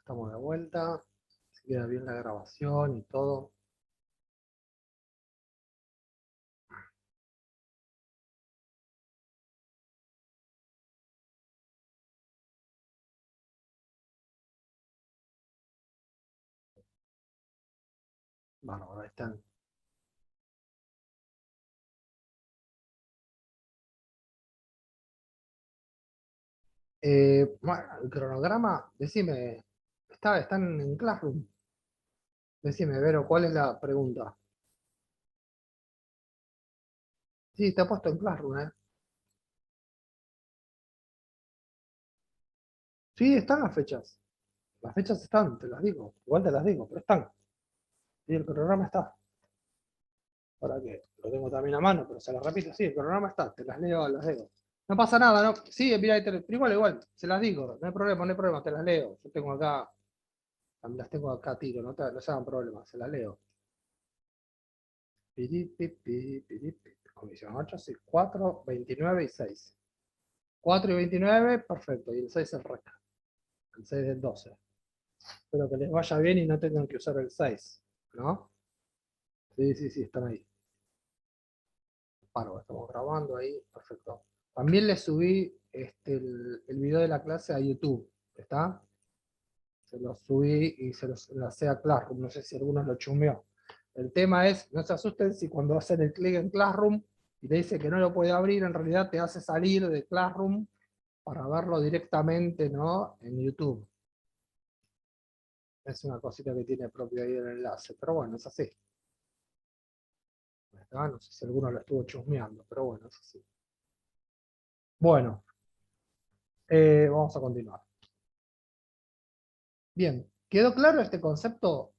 Estamos de vuelta. Se queda bien la grabación y todo. Bueno, ahí están. Bueno, el cronograma, decime, están en Classroom. Decime, Vero, ¿cuál es la pregunta? Sí, te ha puesto en Classroom, ¿eh? Sí, están las fechas. Las fechas están, te las digo. Igual te las digo, pero están. Sí, el cronograma está. Para que lo tengo también a mano, pero se las repito, sí, el cronograma está. Te las leo, las leo. No pasa nada, ¿no? Sí, mira, pero igual, se las digo. No hay problema, no hay problema, te las leo. Yo tengo acá, las tengo acá, tiro, no se hagan problemas, se las leo. Comisión 8, sí, 4, 29 y 6. 4 y 29, perfecto. Y el 6 es el REC. El 6 del 12. Espero que les vaya bien y no tengan que usar el 6, ¿no? Sí, sí, sí, están ahí. Paro, estamos grabando ahí, perfecto. También les subí el video de la clase a YouTube, ¿está? Se lo subí y se los enlacé a Classroom, no sé si alguno lo chumeó. El tema es, no se asusten si cuando hacen el clic en Classroom y te dice que no lo puede abrir, en realidad te hace salir de Classroom para verlo directamente, ¿no? En YouTube. Es una cosita que tiene propio ahí el enlace, pero bueno, es así. ¿Está? No sé si alguno lo estuvo chusmeando, pero bueno, es así. Bueno, vamos a continuar. Bien, ¿quedó claro este concepto?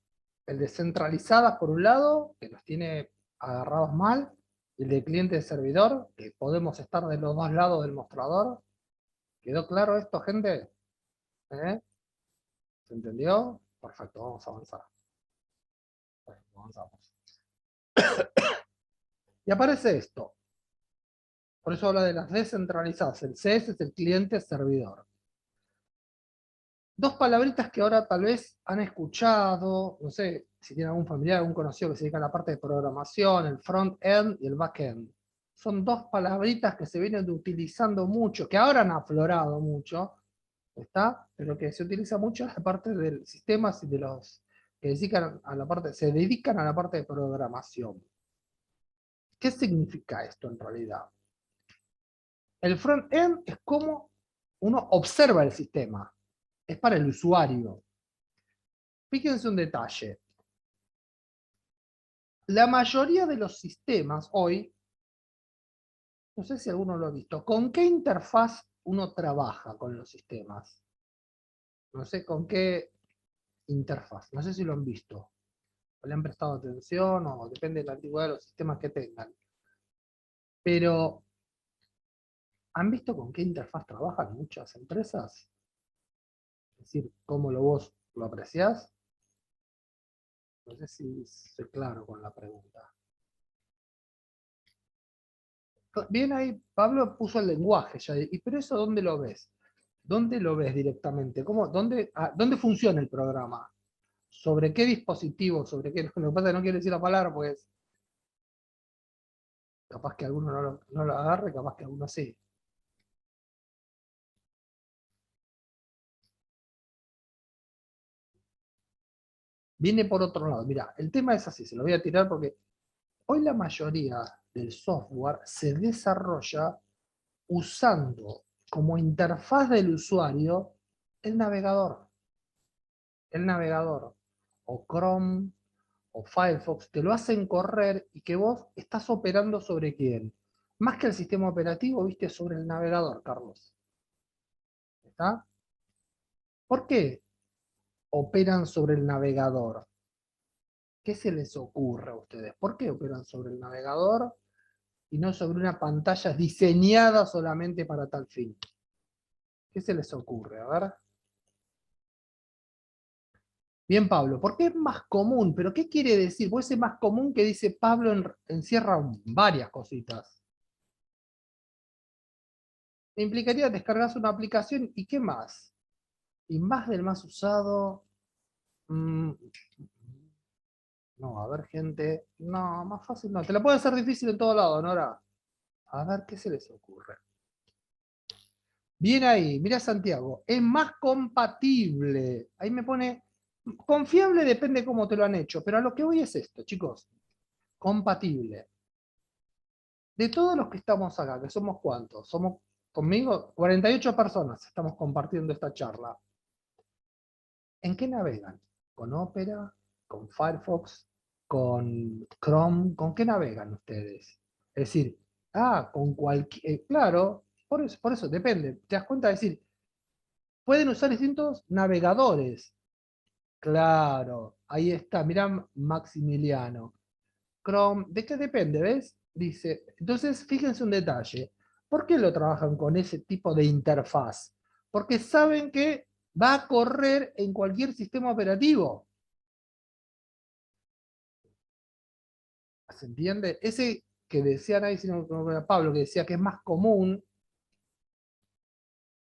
El de centralizadas por un lado, que nos tiene agarrados mal, y el de cliente-servidor, que podemos estar de los dos lados del mostrador. ¿Quedó claro esto, gente? ¿Eh? ¿Se entendió? Perfecto, vamos a avanzar. Perfecto, avanzamos. Y aparece esto. Por eso habla de las descentralizadas. El CS es el cliente-servidor. Dos palabritas que ahora tal vez han escuchado, no sé si tienen algún familiar, algún conocido que se dedica a la parte de programación, el front-end y el back-end. Son dos palabritas que se vienen utilizando mucho, que ahora han aflorado mucho, ¿está? Pero que se utiliza mucho en la parte de sistemas y de los que se dedican a la parte de programación. ¿Qué significa esto en realidad? El front-end es como uno observa el sistema, es para el usuario. Fíjense un detalle. La mayoría de los sistemas hoy, no sé si alguno lo ha visto, ¿con qué interfaz uno trabaja con los sistemas? No sé con qué interfaz, no sé si lo han visto, o le han prestado atención, o depende de la antigüedad de los sistemas que tengan. Pero, ¿han visto con qué interfaz trabajan muchas empresas? Es decir, ¿cómo vos lo apreciás? No sé si soy claro con la pregunta. Bien ahí, Pablo puso el lenguaje ya, pero eso ¿dónde lo ves? ¿Dónde lo ves directamente? ¿Dónde funciona el programa? ¿Sobre qué dispositivo? ¿Sobre qué? Lo que pasa es que no quiero decir la palabra, pues capaz que alguno no lo agarre, capaz que alguno sí. Viene por otro lado. Mira, el tema es así, se lo voy a tirar porque hoy la mayoría del software se desarrolla usando como interfaz del usuario el navegador. El navegador. O Chrome, o Firefox, te lo hacen correr y que vos estás operando sobre quién. Más que el sistema operativo, viste, sobre el navegador, Carlos. ¿Está? ¿Por qué operan sobre el navegador? ¿Qué se les ocurre a ustedes? ¿Por qué operan sobre el navegador y no sobre una pantalla diseñada solamente para tal fin? ¿Qué se les ocurre? A ver. Bien, Pablo, ¿por qué es más común? ¿Pero qué quiere decir? Puede ser más común que dice Pablo encierra varias cositas. Implicaría descargarse una aplicación y qué más. Y más del más usado. No, a ver, gente. No, más fácil no. Te la puede hacer difícil en todo lado, Nora. A ver qué se les ocurre. Bien ahí, mira Santiago. Es más compatible. Ahí me pone. Confiable depende cómo te lo han hecho. Pero a lo que voy es esto, chicos. Compatible. De todos los que estamos acá, que somos cuántos, somos conmigo 48 personas, estamos compartiendo esta charla. ¿En qué navegan? ¿Con Opera? ¿Con Firefox? ¿Con Chrome? ¿Con qué navegan ustedes? Es decir, con cualquier, claro, por eso depende. Te das cuenta de decir, pueden usar distintos navegadores. Claro, ahí está, mirá Maximiliano. Chrome, ¿de qué depende? ¿Ves? Dice, entonces fíjense un detalle. ¿Por qué lo trabajan con ese tipo de interfaz? Porque saben que va a correr en cualquier sistema operativo. ¿Se entiende? Ese que decían ahí, si no Pablo, que decía que es más común,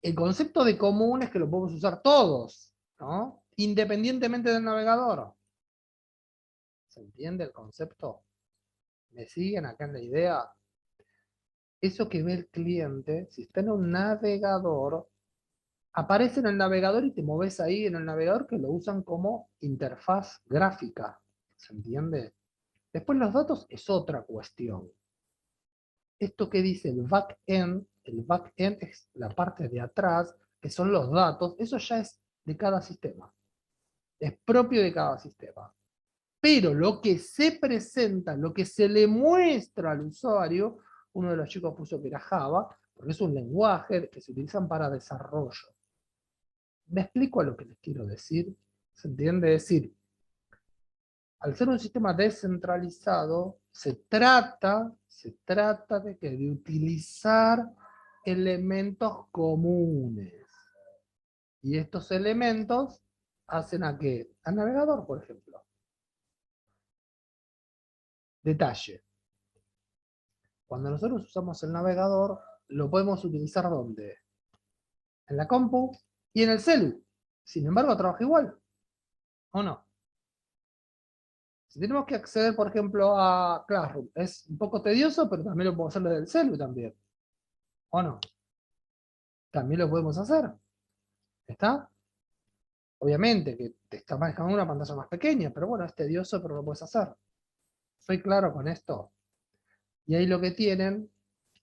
el concepto de común es que lo podemos usar todos, ¿no? Independientemente del navegador. ¿Se entiende el concepto? ¿Me siguen acá en la idea? Eso que ve el cliente, si está en un navegador, aparece en el navegador y te moves ahí en el navegador que lo usan como interfaz gráfica. ¿Se entiende? Después los datos es otra cuestión. Esto que dice el backend es la parte de atrás, que son los datos, eso ya es de cada sistema. Es propio de cada sistema. Pero lo que se presenta, lo que se le muestra al usuario, uno de los chicos puso que era Java, porque es un lenguaje que se utilizan para desarrollo. ¿Me explico a lo que les quiero decir? ¿Se entiende? Es decir, al ser un sistema descentralizado, se trata de utilizar elementos comunes. Y estos elementos hacen a qué? Al navegador, por ejemplo. Detalle. Cuando nosotros usamos el navegador, lo podemos utilizar ¿dónde? En la compu y en el celu. Sin embargo, trabaja igual. ¿O no? Si tenemos que acceder, por ejemplo, a Classroom, es un poco tedioso, pero también lo podemos hacer desde el celu también. ¿O no? También lo podemos hacer. ¿Está? Obviamente que te está manejando una pantalla más pequeña, pero bueno, es tedioso, pero lo puedes hacer. ¿Soy claro con esto? Y ahí lo que tienen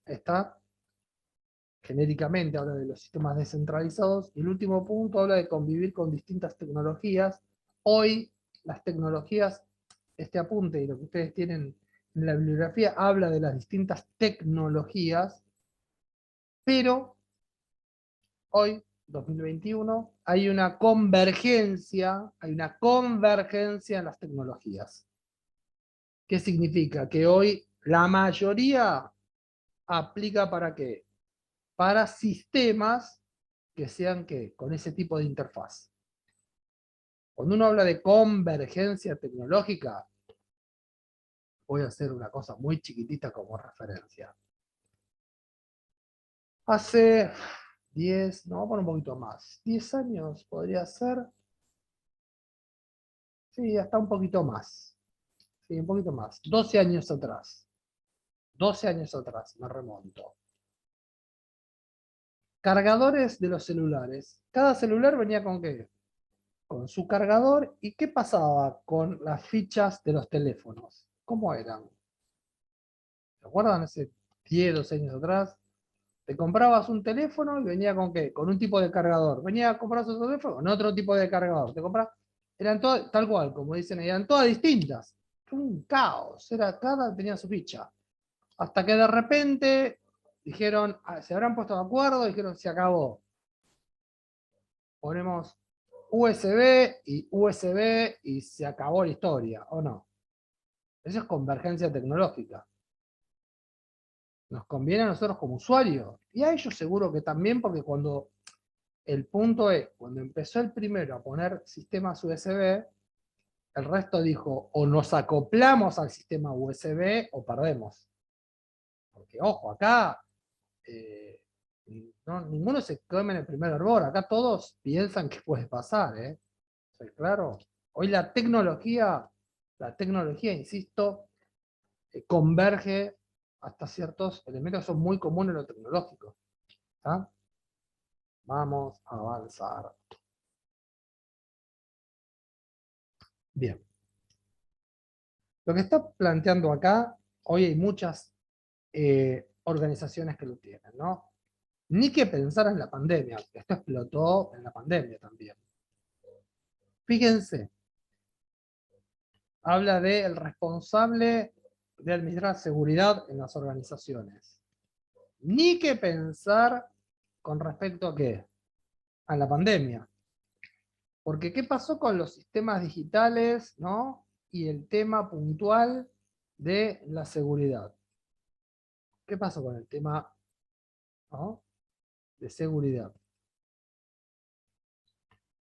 está, genéricamente habla de los sistemas descentralizados, y el último punto habla de convivir con distintas tecnologías. Hoy las tecnologías, este apunte y lo que ustedes tienen en la bibliografía habla de las distintas tecnologías, pero hoy, 2021, hay una convergencia en las tecnologías. ¿Qué significa? Que hoy la mayoría aplica ¿para qué? Para sistemas que sean ¿qué? Con ese tipo de interfaz. Cuando uno habla de convergencia tecnológica, voy a hacer una cosa muy chiquitita como referencia. Hace 10, no, vamos a poner un poquito más, 10 años podría ser, sí, hasta un poquito más, sí, un poquito más, 12 años atrás, 12 años atrás, me remonto. Cargadores de los celulares. Cada celular venía con ¿qué? Con su cargador. ¿Y qué pasaba con las fichas de los teléfonos? ¿Cómo eran? ¿Se acuerdan hace 10, 12 años atrás? Te comprabas un teléfono y venía con ¿qué? Con un tipo de cargador. Venía a comprar otro teléfono con otro tipo de cargador. Te compras, eran todas, tal cual, como dicen, eran todas distintas. Un caos. Cada tenía su ficha. Hasta que de repente dijeron, se habrán puesto de acuerdo, dijeron, se acabó. Ponemos USB y se acabó la historia, ¿o no? Eso es convergencia tecnológica. Nos conviene a nosotros como usuarios. Y a ellos seguro que también, porque cuando el punto es, cuando empezó el primero a poner sistemas USB, el resto dijo, o nos acoplamos al sistema USB o perdemos. Porque, ojo, acá No, ninguno se come en el primer hervor. Acá todos piensan que puede pasar, ¿eh? O sea, claro, hoy la tecnología, insisto, converge hasta ciertos elementos que son muy comunes en lo tecnológico. ¿Tá? Vamos a avanzar. Bien. Lo que está planteando acá, hoy hay muchas organizaciones que lo tienen, ¿no? Ni que pensar en la pandemia, esto explotó en la pandemia también. Fíjense, habla del responsable de administrar seguridad en las organizaciones. Ni que pensar con respecto a qué, a la pandemia. Porque ¿qué pasó con los sistemas digitales, ¿no? Y el tema puntual de la seguridad. ¿Qué pasó con el tema, ¿no?, de seguridad?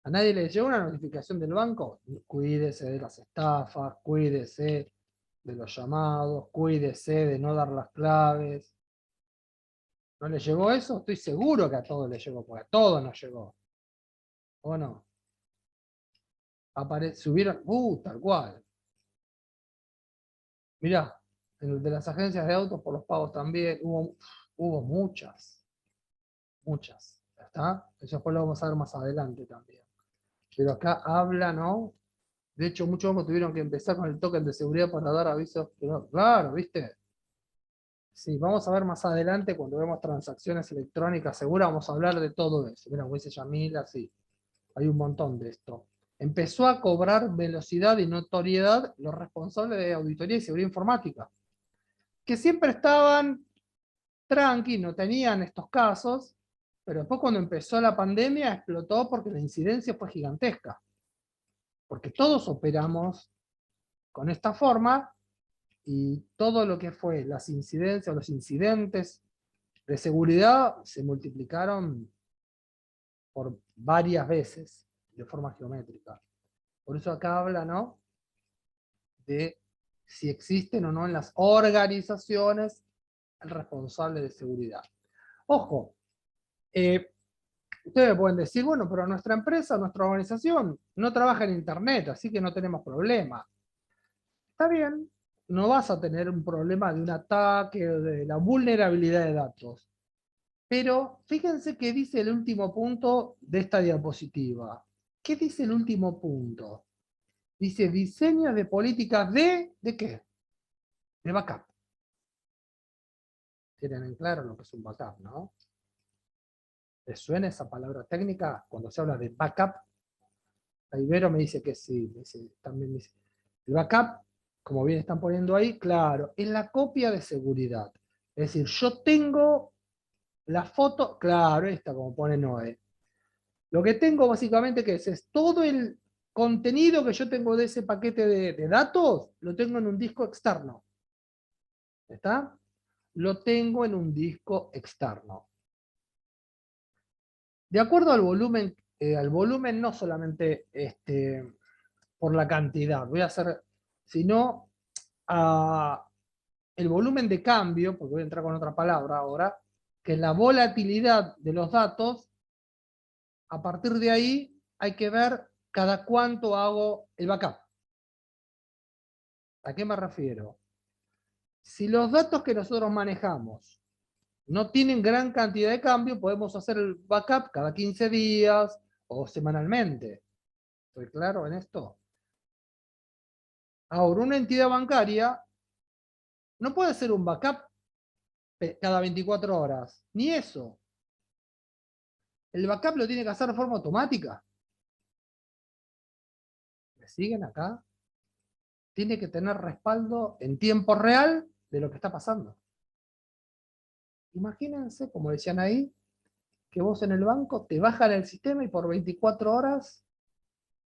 ¿A nadie le llegó una notificación del banco? Cuídese de las estafas, cuídese de los llamados, cuídese de no dar las claves. ¿No le llegó eso? Estoy seguro que a todos le llegó, porque a todos nos llegó. ¿O no? Subieron, tal cual. Mirá, en el de las agencias de autos por los pagos también hubo muchas, muchas. ¿Está? Eso después lo vamos a ver más adelante también. Pero acá habla, ¿no? De hecho, muchos bancos tuvieron que empezar con el token de seguridad para dar avisos. Claro, ¿viste? Sí, vamos a ver más adelante cuando vemos transacciones electrónicas seguras, vamos a hablar de todo eso. Mira, como dice Yamila, sí, hay un montón de esto. Empezó a cobrar velocidad y notoriedad los responsables de auditoría y seguridad informática, que siempre estaban tranqui, no tenían estos casos, pero después cuando empezó la pandemia explotó porque la incidencia fue gigantesca. Porque todos operamos con esta forma y todo lo que fue las incidencias, los incidentes de seguridad se multiplicaron por varias veces de forma geométrica. Por eso acá habla, ¿no?, de si existen o no en las organizaciones el responsable de seguridad. Ojo, ustedes me pueden decir, bueno, pero nuestra empresa, nuestra organización no trabaja en Internet, así que no tenemos problema. Está bien, no vas a tener un problema de un ataque o de la vulnerabilidad de datos. Pero fíjense qué dice el último punto de esta diapositiva. ¿Qué dice el último punto? Dice diseño de políticas ¿de qué? De backup. Tienen en claro lo que es un backup, ¿no? ¿Les suena esa palabra técnica cuando se habla de backup? A Ibero me dice que sí, también me dice. El backup, como bien están poniendo ahí, claro, es la copia de seguridad. Es decir, yo tengo la foto, claro, esta como pone Noé. Lo que tengo básicamente que es todo el contenido que yo tengo de ese paquete de datos, lo tengo en un disco externo. ¿Está? Lo tengo en un disco externo. De acuerdo al volumen no solamente por la cantidad, voy a hacer, sino el volumen de cambio, porque voy a entrar con otra palabra ahora, que es la volatilidad de los datos. A partir de ahí hay que ver cada cuánto hago el backup. ¿A qué me refiero? Si los datos que nosotros manejamos no tienen gran cantidad de cambio, podemos hacer el backup cada 15 días o semanalmente. ¿Estoy claro en esto? Ahora, una entidad bancaria no puede hacer un backup cada 24 horas, ni eso. El backup lo tiene que hacer de forma automática. ¿Me siguen acá? Tiene que tener respaldo en tiempo real de lo que está pasando. Imagínense, como decían ahí, que vos en el banco te bajan el sistema y por 24 horas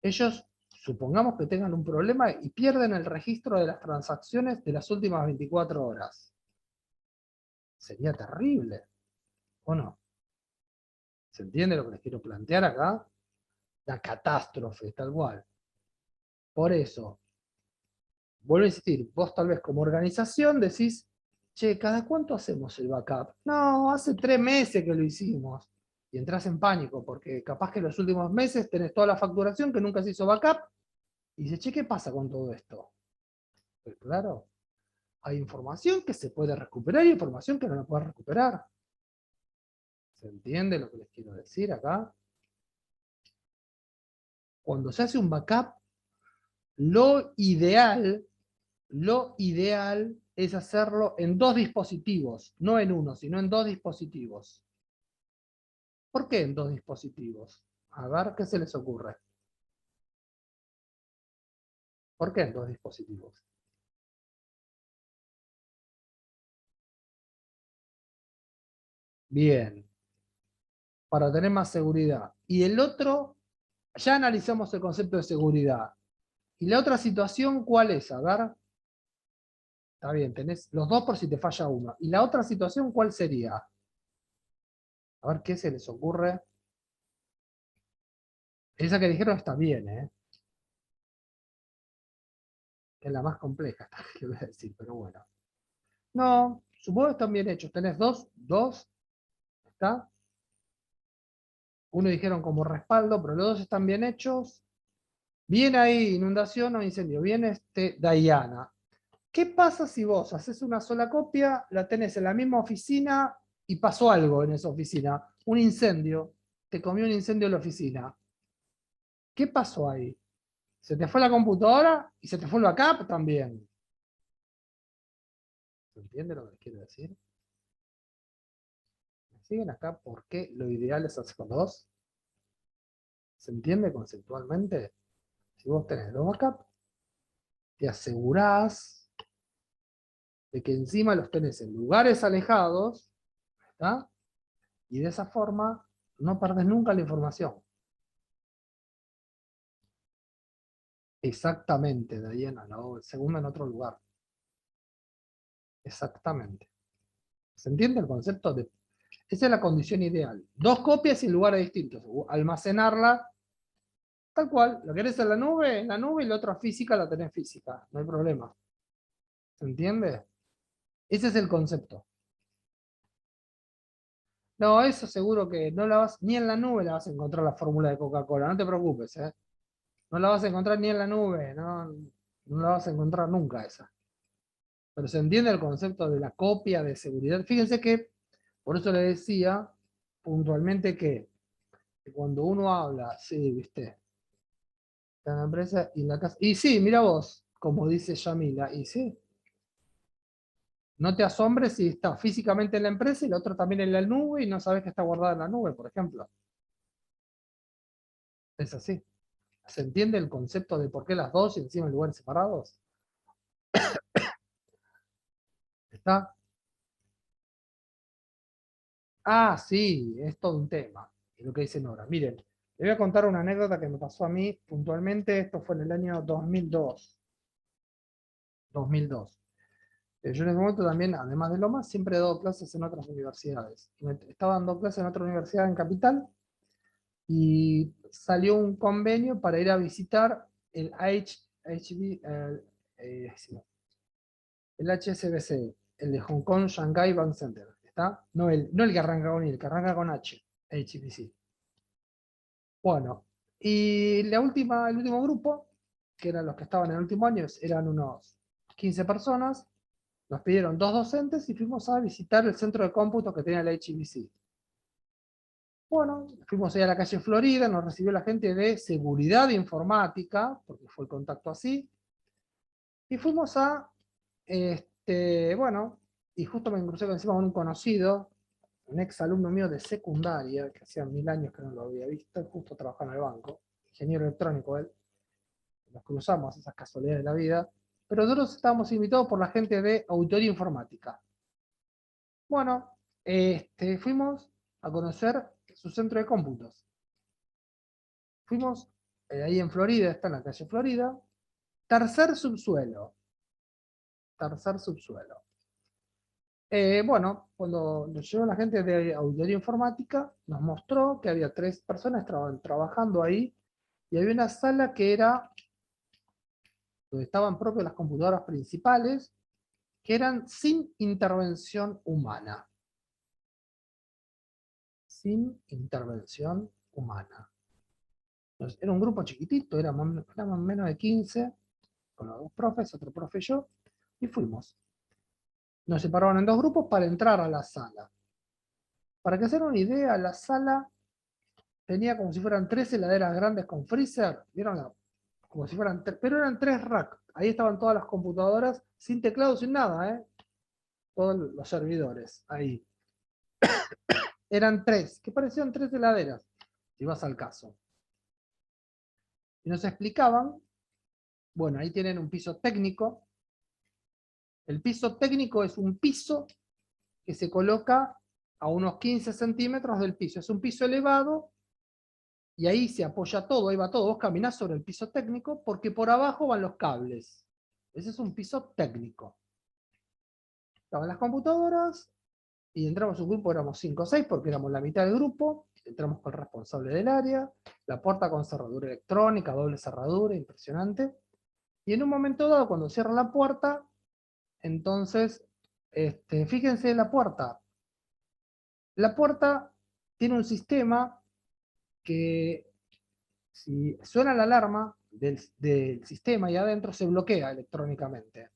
ellos, supongamos que tengan un problema y pierden el registro de las transacciones de las últimas 24 horas. Sería terrible, ¿o no? ¿Se entiende lo que les quiero plantear acá? La catástrofe, tal cual. Por eso, vuelvo a insistir, vos tal vez como organización decís, che, ¿cada cuánto hacemos el backup? No, hace 3 meses que lo hicimos. Y entras en pánico, porque capaz que en los últimos meses tenés toda la facturación que nunca se hizo backup, y dices, che, ¿qué pasa con todo esto? Pues claro, hay información que se puede recuperar y información que no la puedes recuperar. ¿Se entiende lo que les quiero decir acá? Cuando se hace un backup, lo ideal es hacerlo en 2 dispositivos, no en uno, sino en 2 dispositivos. ¿Por qué en 2 dispositivos? A ver, ¿qué se les ocurre? ¿Por qué en 2 dispositivos? Bien, para tener más seguridad. Y el otro, ya analizamos el concepto de seguridad. ¿Y la otra situación cuál es? A ver, está bien, tenés los dos por si te falla uno. ¿Y la otra situación cuál sería? A ver qué se les ocurre. Esa que dijeron está bien, ¿eh? Es la más compleja, que voy a decir, pero bueno. No, supongo que están bien hechos. Tenés dos, ¿está? Uno dijeron como respaldo, pero los dos están bien hechos. Bien ahí, inundación o incendio. Bien Diana. ¿Qué pasa si vos haces una sola copia, la tenés en la misma oficina y pasó algo en esa oficina? Un incendio. Te comió un incendio en la oficina. ¿Qué pasó ahí? Se te fue la computadora y se te fue el backup también. ¿Se entiende lo que les quiero decir? ¿Me siguen acá? ¿Por qué lo ideal es hacer con dos? ¿Se entiende conceptualmente? Si vos tenés dos backups, te asegurás de que encima los tenés en lugares alejados, ¿está? Y de esa forma no perdés nunca la información. Exactamente, Diana, no, el segundo en otro lugar. Exactamente. ¿Se entiende el concepto de... Esa es la condición ideal. Dos copias en lugares distintos. Almacenarla tal cual. Lo querés en la nube y la otra física la tenés física. No hay problema. ¿Se entiende? Ese es el concepto. No, eso seguro que no la vas, ni en la nube la vas a encontrar la fórmula de Coca-Cola. No te preocupes, ¿eh? No la vas a encontrar ni en la nube. No, no la vas a encontrar nunca esa. Pero se entiende el concepto de la copia de seguridad. Fíjense que, por eso le decía puntualmente que cuando uno habla, sí, viste, en la empresa y en la casa. Y sí, mira vos, como dice Yamila, y sí, no te asombres si está físicamente en la empresa y la otra también en la nube y no sabes que está guardada en la nube, por ejemplo. Es así. ¿Se entiende el concepto de por qué las dos y encima en lugares separados? ¿Está? Ah, sí, es todo un tema. Es lo que dice Nora. Miren, le voy a contar una anécdota que me pasó a mí puntualmente. Esto fue en el año 2002. 2002. Yo en ese momento también, además de Lomas, siempre he dado clases en otras universidades. Estaba dando clases en otra universidad en Capital y salió un convenio para ir a visitar el sí, el HSBC, el de Hong Kong Shanghai Bank Center, ¿está? No el que arranca con I, el que arranca con H, HSBC. Bueno, y el último grupo, que eran los que estaban en el último año, eran unos 15 personas, nos pidieron dos docentes y fuimos a visitar el centro de cómputo que tenía el HSBC. Bueno, fuimos ahí a la calle Florida, nos recibió la gente de seguridad informática, porque fue el contacto así, y fuimos bueno, y justo me crucé encima con un conocido, un ex alumno mío de secundaria, que hacía 1000 años que no lo había visto, y justo trabajaba en el banco, ingeniero electrónico él, nos cruzamos esas casualidades de la vida, pero nosotros estábamos invitados por la gente de auditoría informática. Bueno, fuimos a conocer su centro de cómputos. Fuimos ahí en Florida, está en la calle Florida, tercer subsuelo. Tercer subsuelo. Bueno, cuando nos llegó la gente de auditoría informática, nos mostró que había 3 personas trabajando ahí y había una sala que era donde estaban propias las computadoras principales que eran sin intervención humana. Sin intervención humana. Entonces, era un grupo chiquitito, éramos menos de 15, con los dos profes, otro profe y yo, y fuimos. Nos separaron en dos grupos para entrar a la sala. Para que se den una idea, la sala tenía como si fueran 3 heladeras grandes con freezer, ¿vieron? Como si fueran pero eran 3 racks. Ahí estaban todas las computadoras, sin teclado, sin nada, ¿eh? Todos los servidores, ahí. Eran 3, que parecían 3 heladeras, si vas al caso. Y nos explicaban, bueno, ahí tienen un piso técnico. El piso técnico es un piso que se coloca a unos 15 centímetros del piso. Es un piso elevado y ahí se apoya todo, ahí va todo. Vos caminás sobre el piso técnico porque por abajo van los cables. Ese es un piso técnico. Estaban las computadoras y entramos un grupo, éramos 5 o 6 porque éramos la mitad del grupo. Entramos con el responsable del área, la puerta con cerradura electrónica, doble cerradura, impresionante. Y en un momento dado, cuando cierran la puerta, entonces, fíjense en la puerta. La puerta tiene un sistema que si suena la alarma del sistema y adentro se bloquea electrónicamente.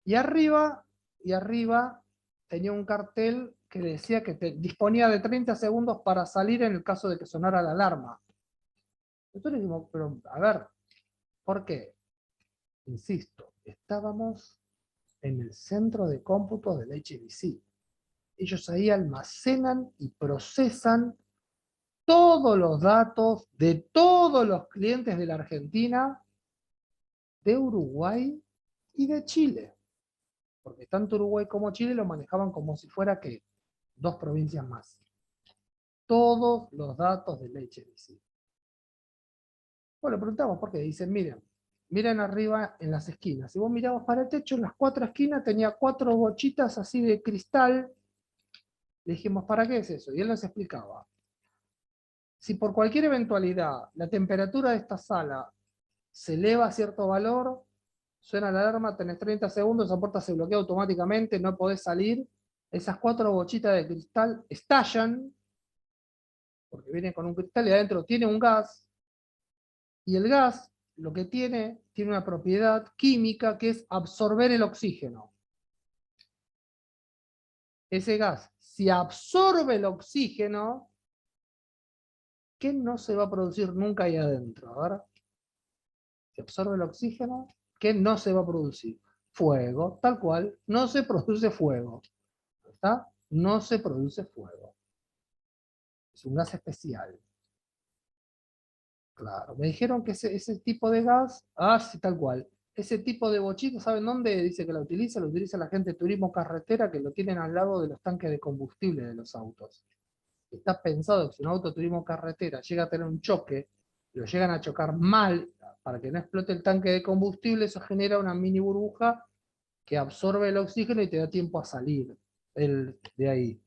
Y arriba tenía un cartel que decía que disponía de 30 segundos para salir en el caso de que sonara la alarma. Nosotros dijimos, pero a ver, ¿por qué? Insisto, estábamos en el centro de cómputo del HBC. Ellos ahí almacenan y procesan todos los datos de todos los clientes de la Argentina, de Uruguay y de Chile. Porque tanto Uruguay como Chile lo manejaban como si fuera que 2 provincias más. Todos los datos del HBC. Bueno, le preguntamos por qué. Dicen, miren arriba en las esquinas. Si vos mirabas para el techo, en las 4 esquinas tenía 4 bochitas así de cristal. Le dijimos, ¿para qué es eso? Y él nos explicaba. Si por cualquier eventualidad la temperatura de esta sala se eleva a cierto valor, suena la alarma, tenés 30 segundos, esa puerta se bloquea automáticamente, no podés salir, esas 4 bochitas de cristal estallan, porque vienen con un cristal y adentro tiene un gas, y el gas lo que tiene una propiedad química que es absorber el oxígeno. Ese gas, si absorbe el oxígeno, ¿qué no se va a producir nunca ahí adentro? A ver. Si absorbe el oxígeno, ¿qué no se va a producir? Fuego, tal cual, no se produce fuego. ¿Está? No se produce fuego. Es un gas especial. Claro, me dijeron que ese tipo de gas, sí, tal cual. Ese tipo de bochito, ¿saben dónde dice que lo utiliza? Lo utiliza la gente de turismo carretera que lo tienen al lado de los tanques de combustible de los autos. Está pensado que si un auto de turismo carretera llega a tener un choque, lo llegan a chocar mal para que no explote el tanque de combustible, eso genera una mini burbuja que absorbe el oxígeno y te da tiempo a salir de ahí.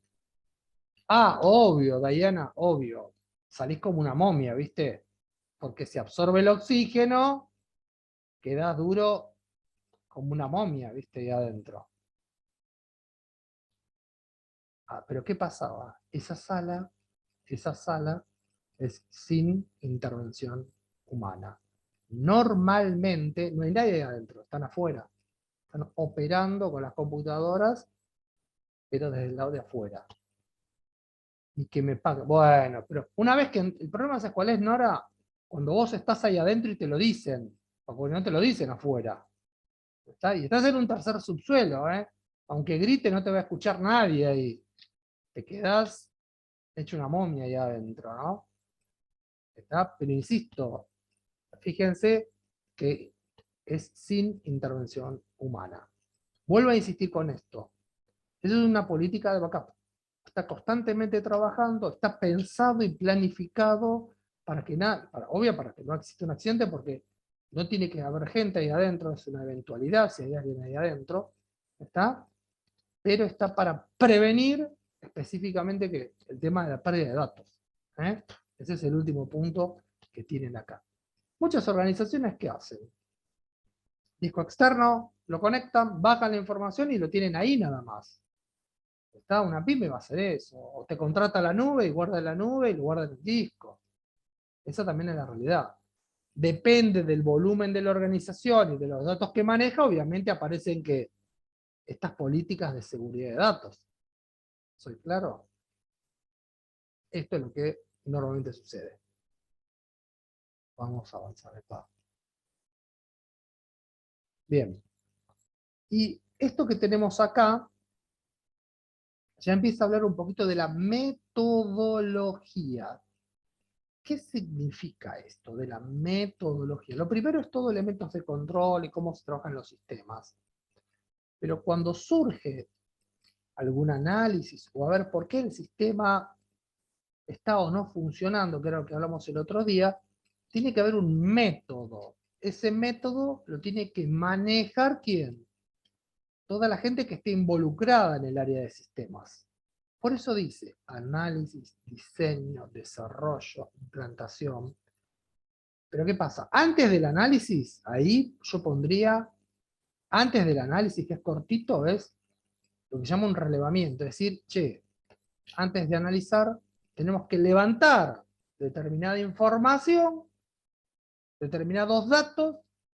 Obvio, Diana, obvio. Salís como una momia, ¿viste? Porque si absorbe el oxígeno, quedás duro como una momia, ¿viste? Ahí adentro. Pero ¿qué pasaba? Esa sala es sin intervención humana. Normalmente no hay nadie ahí adentro, están afuera. Están operando con las computadoras, pero desde el lado de afuera. Y que me pague. Bueno, pero una vez que el problema es cuál es, Nora, cuando vos estás ahí adentro y te lo dicen, porque no te lo dicen afuera. Y estás en un tercer subsuelo, ¿eh? Aunque grite no te va a escuchar nadie ahí. Te quedás hecho una momia ahí adentro, ¿no? ¿Está? Pero insisto, fíjense que es sin intervención humana. Vuelvo a insistir con esto. Eso es una política de backup. Está constantemente trabajando, está pensado y planificado para que obvio, para que no exista un accidente, porque no tiene que haber gente ahí adentro, es una eventualidad si hay alguien ahí adentro, ¿está? Pero está para prevenir específicamente que el tema de la pérdida de datos. ¿Eh? Ese es el último punto que tienen acá. Muchas organizaciones, ¿qué hacen? Disco externo, lo conectan, bajan la información y lo tienen ahí nada más. ¿Está? Una pyme va a hacer eso. O te contrata la nube y guarda en la nube y lo guarda en el disco. Esa también es la realidad. Depende del volumen de la organización y de los datos que maneja, obviamente aparecen que estas políticas de seguridad de datos. ¿Soy claro? Esto es lo que normalmente sucede. Vamos a avanzar acá. Bien. Y esto que tenemos acá, ya empieza a hablar un poquito de la metodología. ¿Qué significa esto de la metodología? Lo primero es todo elementos de control y cómo se trabajan los sistemas. Pero cuando surge algún análisis o a ver por qué el sistema está o no funcionando, que era lo que hablamos el otro día, tiene que haber un método. Ese método lo tiene que manejar ¿quién? Toda la gente que esté involucrada en el área de sistemas. Por eso dice análisis, diseño, desarrollo, implantación. Pero ¿qué pasa? Antes del análisis, ahí yo pondría, antes del análisis, que es cortito, es lo que se llama un relevamiento. Es decir, che, antes de analizar, tenemos que levantar determinada información, determinados datos,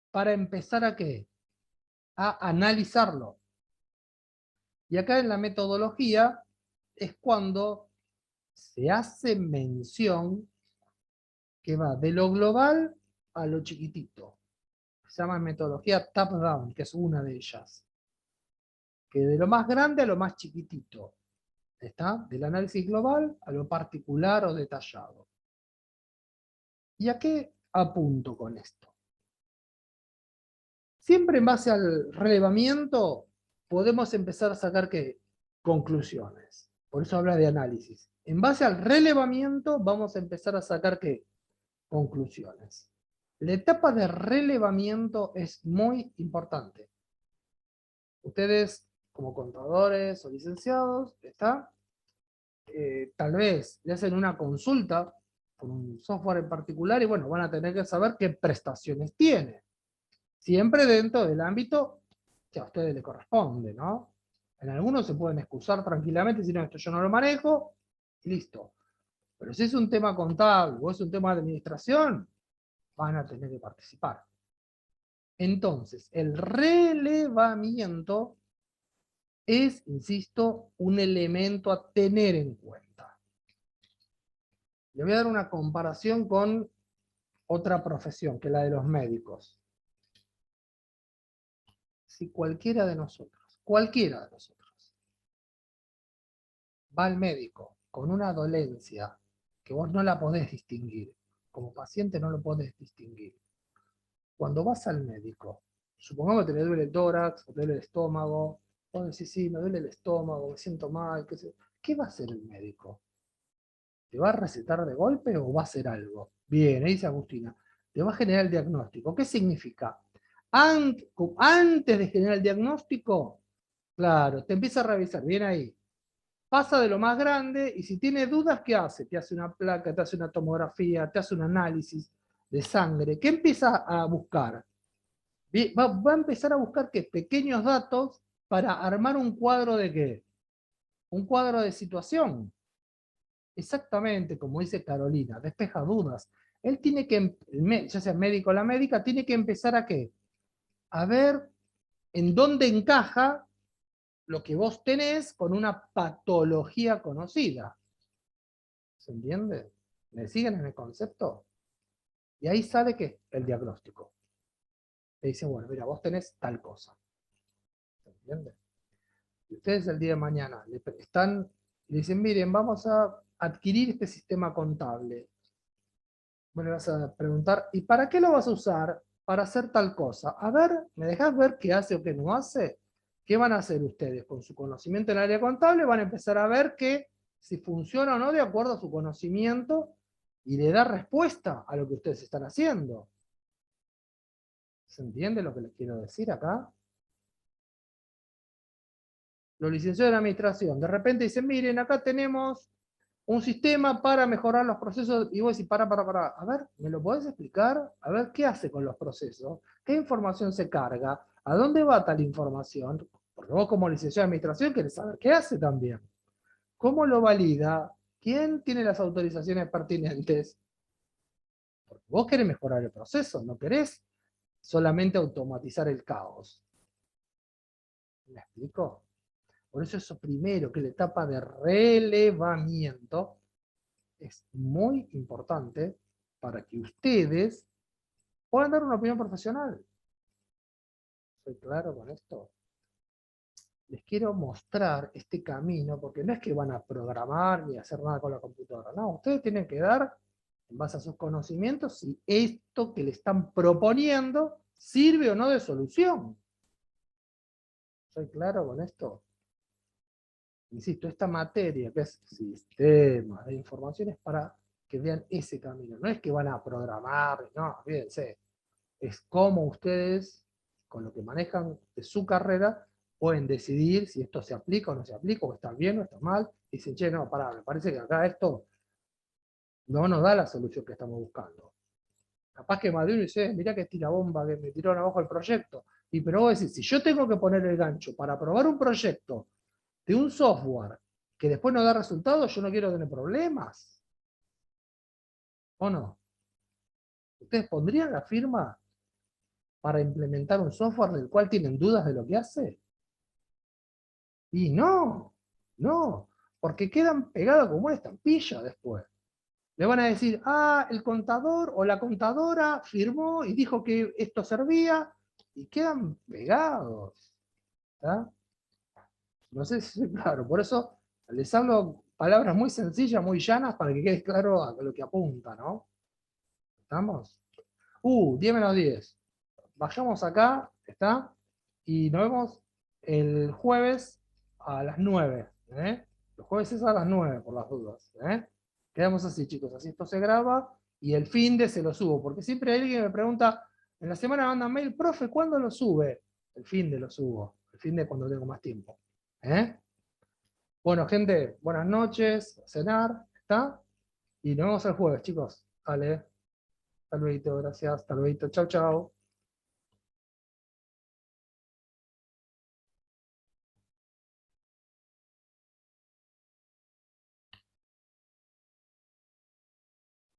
para empezar a ¿qué? A analizarlo. Y acá en la metodología es cuando se hace mención que va de lo global a lo chiquitito. Se llama metodología top-down, que es una de ellas. Que de lo más grande a lo más chiquitito. ¿Está? Del análisis global a lo particular o detallado. ¿Y a qué apunto con esto? Siempre en base al relevamiento podemos empezar a sacar ¿qué? Conclusiones. Por eso habla de análisis. En base al relevamiento vamos a empezar a sacar ¿qué? Conclusiones. La etapa de relevamiento es muy importante. Ustedes, como contadores o licenciados, ¿está? Tal vez le hacen una consulta con un software en particular y bueno, van a tener que saber qué prestaciones tiene. Siempre dentro del ámbito que a ustedes les corresponde, ¿no? En algunos se pueden excusar tranquilamente, si no, esto yo no lo manejo, y listo. Pero si es un tema contable o es un tema de administración, van a tener que participar. Entonces, el relevamiento es, insisto, un elemento a tener en cuenta. Le voy a dar una comparación con otra profesión, que es la de los médicos. Si cualquiera de nosotros va al médico con una dolencia que vos no la podés distinguir, como paciente no lo podés distinguir. Cuando vas al médico, supongamos que te duele el tórax, o te duele el estómago, vos decís, sí, me duele el estómago, me siento mal, ¿qué va a hacer el médico? ¿Te va a recetar de golpe o va a hacer algo? Bien, ahí dice Agustina, te va a generar el diagnóstico. ¿Qué significa? Antes de generar el diagnóstico, claro, te empieza a revisar, bien ahí. Pasa de lo más grande y si tiene dudas, ¿qué hace? Te hace una placa, te hace una tomografía, te hace un análisis de sangre. ¿Qué empieza a buscar? Va a empezar a buscar ¿qué? Pequeños datos para armar un cuadro de ¿qué? Un cuadro de situación. Exactamente, como dice Carolina, despeja dudas. Él tiene que, ya sea médico o la médica, tiene que empezar a ¿qué? A ver en dónde encaja lo que vos tenés con una patología conocida. ¿Se entiende? ¿Me siguen en el concepto? Y ahí sale que el diagnóstico. Te dice, bueno, mira, vos tenés tal cosa. ¿Se entiende? Y ustedes el día de mañana le dicen, miren, vamos a adquirir este sistema contable. Bueno, le vas a preguntar, ¿y para qué lo vas a usar? Para hacer tal cosa. A ver, ¿me dejás ver qué hace o qué no hace? ¿Qué van a hacer ustedes? Con su conocimiento en el área contable van a empezar a ver que si funciona o no de acuerdo a su conocimiento y le da respuesta a lo que ustedes están haciendo. ¿Se entiende lo que les quiero decir acá? Los licenciados en administración, de repente dicen, miren, acá tenemos un sistema para mejorar los procesos, y vos decís, para, a ver, ¿me lo podés explicar? A ver, ¿qué hace con los procesos? ¿Qué información se carga? ¿A dónde va tal información? Porque vos como licenciado de administración querés saber qué hace también. ¿Cómo lo valida? ¿Quién tiene las autorizaciones pertinentes? Porque vos querés mejorar el proceso, no querés solamente automatizar el caos. ¿Me explico? Por eso primero, que la etapa de relevamiento es muy importante para que ustedes puedan dar una opinión profesional. ¿Soy claro con esto? Les quiero mostrar este camino, porque no es que van a programar ni hacer nada con la computadora, no, ustedes tienen que dar, en base a sus conocimientos, si esto que le están proponiendo sirve o no de solución. ¿Soy claro con esto? Insisto, esta materia que es sistemas de información es para que vean ese camino. No es que van a programar, no, fíjense. Es cómo ustedes, con lo que manejan de su carrera, pueden decidir si esto se aplica o no se aplica, o está bien o está mal. Y dicen, che, no, pará, me parece que acá esto no nos da la solución que estamos buscando. Capaz que más de uno dice, mirá que tira bomba que me tiraron abajo el proyecto. Y pero vos decís, si yo tengo que poner el gancho para probar un proyecto de un software que después no da resultados, yo no quiero tener problemas. ¿O no? ¿Ustedes pondrían la firma para implementar un software del cual tienen dudas de lo que hace? Y no, no, porque quedan pegados como una estampilla después. Le van a decir, ah, el contador o la contadora firmó y dijo que esto servía, y quedan pegados. ¿Tá? No sé si es claro, por eso les hablo palabras muy sencillas, muy llanas, para que quede claro a lo que apunta, ¿no? ¿Estamos? 10 menos 10. Bajamos acá, ¿está? Y nos vemos el jueves a las 9. ¿Eh? Los jueves es a las 9 por las dudas. ¿Eh? Quedamos así, chicos. Así esto se graba y el fin de se lo subo. Porque siempre hay alguien que me pregunta, en la semana manda mail, profe, ¿cuándo lo sube? El fin de lo subo. El fin de cuando tengo más tiempo. ¿Eh? Bueno, gente, buenas noches. A cenar, ¿está? Y nos vemos el jueves, chicos. Vale. Hasta luego, gracias. Hasta luego. Chau, chau.